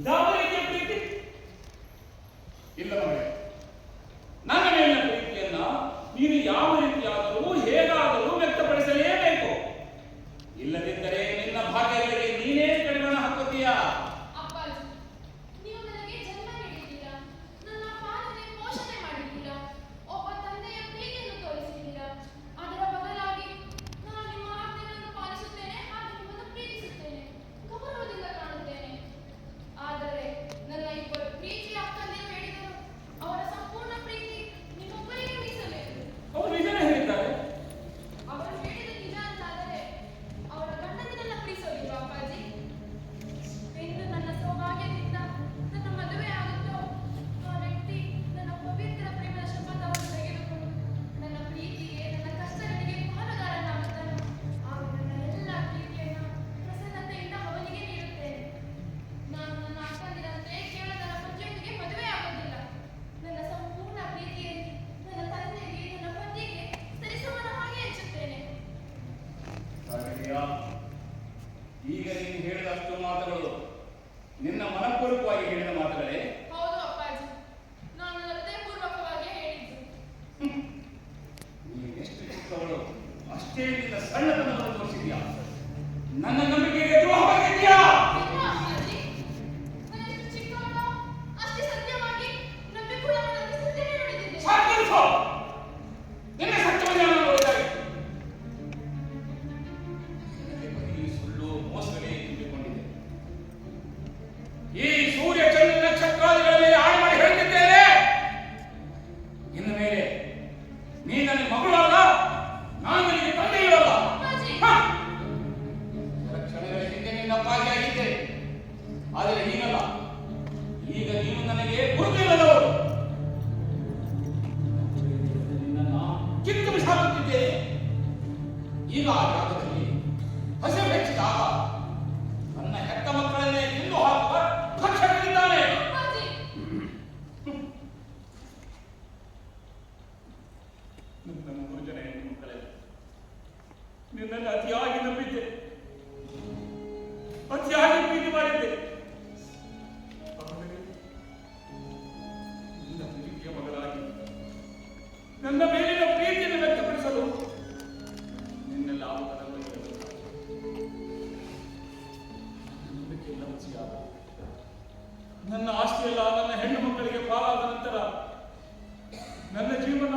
ಯಾವ ರೀತಿಯ ಪ್ರೀತಿ? ಇಲ್ಲ ಮಗಳೇ, ನನ್ನ ಮೇಲಿನ ಪ್ರೀತಿಯನ್ನ ನೀನು ಯಾವ ರೀತಿಯಾದರೂ ಹೇಗಾದರೂ ವ್ಯಕ್ತಪಡಿಸಲೇಬೇಕು. ಇಲ್ಲದಿದ್ದರೆ ನಿನ್ನ ಭಾಗ್ಯಗಳಿಗೆ ನೀನೇ ಕಡಿವಾಣ ಹಾಕುತ್ತೀಯಾ? ಈಗ ನೀನು ಹೇಳಿದ ಅಷ್ಟು ಮಾತುಗಳು ನಿನ್ನ ಮನಪೂರ್ವಕವಾಗಿ ಹೇಳಿದ ಮಾತುಗಳೇ? ಹೌದು ಅಪ್ಪಾಜಿ, ನಾನು ಹೃದಯಪೂರ್ವಕವಾಗಿ ಹೇಳಿದ್ದು. ನೀನು ಎಷ್ಟು ಚಿಕ್ಕವಳು ಅಷ್ಟೇ ನಿನ್ನ ಸಣ್ಣತನವನ್ನು ತೋರಿಸಿದ್ಯಾ. ನನ್ನ ನಂಬಿಕೆಗೆ ದ್ರೋಹವಾಗಿದ್ಯಾ? ಈ ಸೂರ್ಯ ಚಂದ್ರ ನಕ್ಷತ್ರಾದಿಗಳ ಮೇಲೆ ಆಣೆ ಮಾಡಿ ಹೇಳ್ತಿದ್ದೇನೆ, ಇನ್ನು ಮೇಲೆ ನೀ ನನ್ನ ಮಗಳು ಅಲ್ಲ, ನಾನು ನಿನಗೆ ತಂದೆಯೂ ಅಲ್ಲ. ಕ್ಷಣಗಳ ಹಿಂದೆ ನಿನ್ನ ಅಪ್ಪಾಜಿ ಆಗಿದ್ದೆ, ಆದರೆ ನೀನಲ್ಲ. ಈಗ ನೀನು ನನಗೆ ಗುರುತಿಲ್ಲದವರು. ನಿನ್ನನ್ನು ಕಿತ್ತು ಬಿಸಾಕುತ್ತಿದ್ದೇನೆ. ಈಗ ಆ ಜಾಗದಲ್ಲಿ ಹಸಿರು ಹೆಚ್ಚಿದಾಗ ನನ್ನ ಹೆತ್ತ ಮಕ್ಕಳನ್ನೇ ತಿಂದು ಹಾಕುವ ಭಕ್ಷಕನಿದ್ದಾನೆ. ನನ್ನ 3 ಜನ ಹೆಣ್ಣು ಮಕ್ಕಳಲ್ಲಿ ನಿನ್ನನ್ನು ಅತಿಯಾಗಿ ನಂಬಿದ್ದೆ, ಅತಿಯಾಗಿ ಪ್ರೀತಿ ಮಾಡಿದ್ದೆ. ನಿನ್ನ ಪ್ರೀತಿಯ ಮಗಳಾಗಿ ನನ್ನ ಮೇಲಿನ ಪ್ರೀತಿಯನ್ನು ವ್ಯಕ್ತಪಡಿಸಲು ನಿನ್ನೆಲ್ಲ ನಂಬಿಕೆಯೆಲ್ಲ ಮುಚ್ಚಿಯಾದ ನನ್ನ ಆಸ್ತಿಯೆಲ್ಲ ನನ್ನ ಹೆಣ್ಣು ಮಕ್ಕಳಿಗೆ ಪಾಲಾದ ನಂತರ ನನ್ನ ಜೀವನ